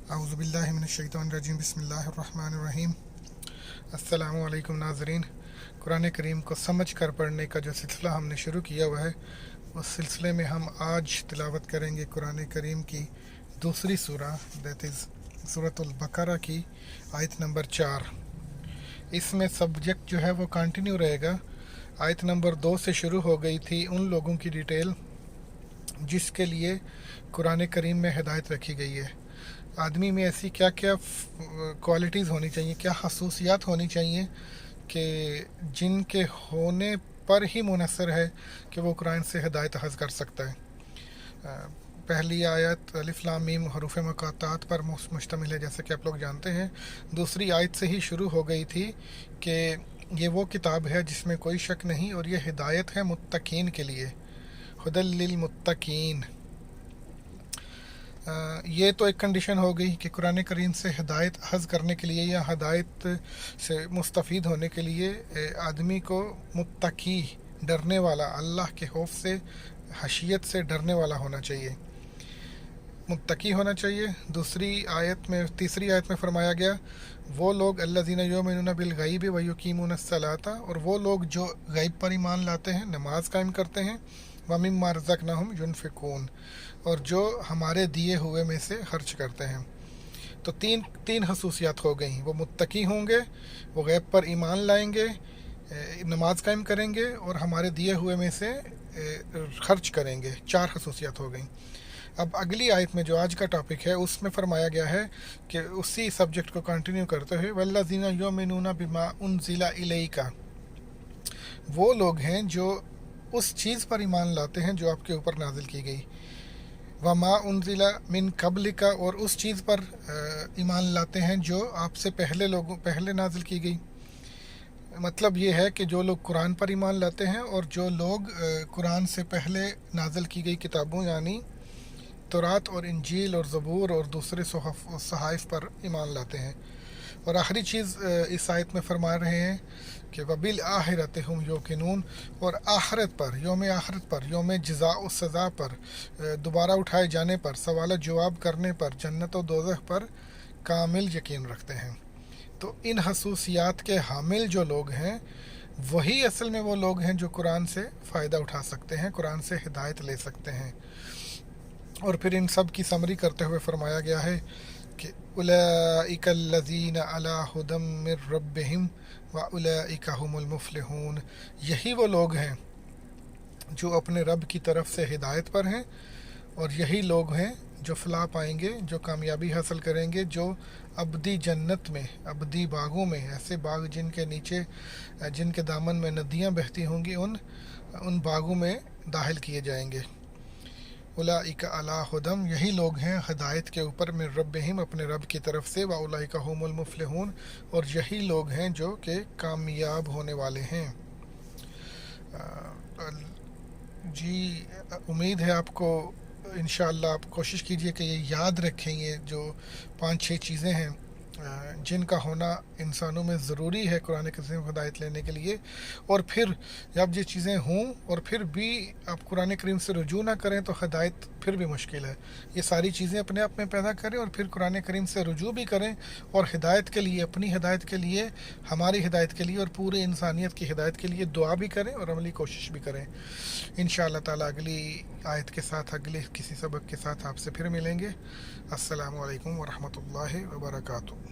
औज़ुबिल्लाहि मिनश्शैतानिर्रजीम बिस्मिल्लाहिर्रहमानिर्रहीम। अस्सलामु अलैकुम नाज़रीन। कुरान करीम को समझ कर पढ़ने का जो सिलसिला हमने शुरू किया हुआ है, उस सिलसिले में हम आज तिलावत करेंगे कुरान करीम की दूसरी सूरा, दैट इज़ सूरतुल बकरा की आयत नंबर 4। इसमें सब्जेक्ट जो है वो कंटिन्यू रहेगा। आयत नंबर 2 से शुरू हो गई थी उन लोगों की डिटेल जिसके लिए कुरान करीम में हिदायत रखी गई है। आदमी में ऐसी क्या क्या क्वालिटीज़ होनी चाहिए, क्या खसूसियात होनी चाहिए कि जिनके होने पर ही मुनसर है कि वो कुरान से हिदायत हासिल कर सकता है। पहली आयत अलिफ लाम मीम हरूफ मुक़त्तात पर मुश्तमिल है, जैसे कि आप लोग जानते हैं। दूसरी आयत से ही शुरू हो गई थी कि ये वो किताब है जिसमें कोई शक नहीं और ये हिदायत है मुत्तकीन के लिए, हुदल लिल मुत्तकीन। ये तो एक कंडीशन हो गई कि कुरान करीम से हिदायत हासिल करने के लिए या हिदायत से मुस्तफ़ीद होने के लिए आदमी को मुत्तकी, डरने वाला, अल्लाह के खौफ से, हशियत से डरने वाला होना चाहिए, मुत्तकी होना चाहिए। तीसरी आयत में फरमाया गया वो लोग अल्लज़ीना युमिनूना बिल गैबि व युकीमूनस सलाता, और वो लोग जो गैब पर ईमान लाते हैं, नमाज कायम करते हैं, व मिम्मा रज़क़नाहुम युनफ़िकून, और जो हमारे दिए हुए में से खर्च करते हैं। तो तीन खसूसियात हो गई। वो मुत्तकी होंगे, वो गैब पर ईमान लाएंगे, नमाज कायम करेंगे और हमारे दिए हुए में से खर्च करेंगे। 4 खसूसियात हो गई। अब अगली आयत में जो आज का टॉपिक है उसमें फरमाया गया है कि उसी सब्जेक्ट को कंटिन्यू करते हुए वल्लज़ीना युमिनूना बिमा उनज़िला इलैका, वो लोग हैं जो उस चीज़ पर ईमान लाते हैं जो आपके ऊपर नाजिल की गई, वमा उनज़िला मिन क़ब्लिका, और उस चीज़ पर ईमान लाते हैं जो आपसे पहले नाजिल की गई। मतलब ये है कि जो लोग कुरान पर ईमान लाते हैं और जो लोग कुरान से पहले नाजिल की गई किताबों यानी तौरात और इंजील और ज़बूर और दूसरे सहाइफ पर ईमान लाते हैं। और आखिरी चीज़ इस आयत में फरमा रहे हैं कि वबिल आखिरत हुम योकिनून, और आखिरत पर, यौम आखिरत पर, यौम जज़ा और सज़ा पर, दोबारा उठाए जाने पर, सवाल जवाब करने पर, जन्नत और दोज़ख पर कामिल यकीन रखते हैं। तो इन खसूसियात के हामिल जो लोग हैं वही असल में वो लोग हैं जो कुरान से फ़ायदा उठा सकते हैं, कुरान से हिदायत ले सकते हैं। और फिर इन सब की समरी करते हुए फरमाया गया है कि उलाइका अल्लज़ीना अला हुदम मिर रब्बिहिम व उलाइका हुमुल मुफ़्लिहून, यही वो लोग हैं जो अपने रब की तरफ से हिदायत पर हैं और यही लोग हैं जो फलाह पाएंगे, जो कामयाबी हासिल करेंगे, जो अबदी जन्नत में, अबदी बागों में, ऐसे बाग जिनके नीचे, जिनके दामन में नदियाँ बहती होंगी, उन बागों में दाखिल किए जाएंगे। उलाइका अला हुदम, यही लोग हैं हिदायत के ऊपर, मिन रब्बिहिम, अपने रब की तरफ से, व उलाइका हुमुल मुफ़्लिहून, और यही लोग हैं जो कि कामयाब होने वाले हैं। जी, उम्मीद है आपको, इंशाअल्लाह आप कोशिश कीजिए कि ये याद रखें, ये जो 5-6 चीज़ें हैं जिनका होना इंसानों में ज़रूरी है कुरान करीम से हिदायत लेने के लिए। और फिर जब ये चीज़ें हों और फिर भी आप कुरान करीम से रुजू ना करें तो हिदायत फिर भी मुश्किल है। ये सारी चीज़ें अपने आप में पैदा करें और फिर कुरान करीम से रुजू भी करें और हिदायत के लिए, अपनी हिदायत के लिए, हमारी हिदायत के लिए और पूरे इंसानियत की हिदायत के लिए दुआ भी करें और अमली कोशिश भी करें। इंशाअल्लाह ताला अगली आयत के साथ, अगले किसी सबक के साथ आपसे फिर मिलेंगे। अस्सलामु अलैकुम व रहमतुल्लाहि व बरकातुहू।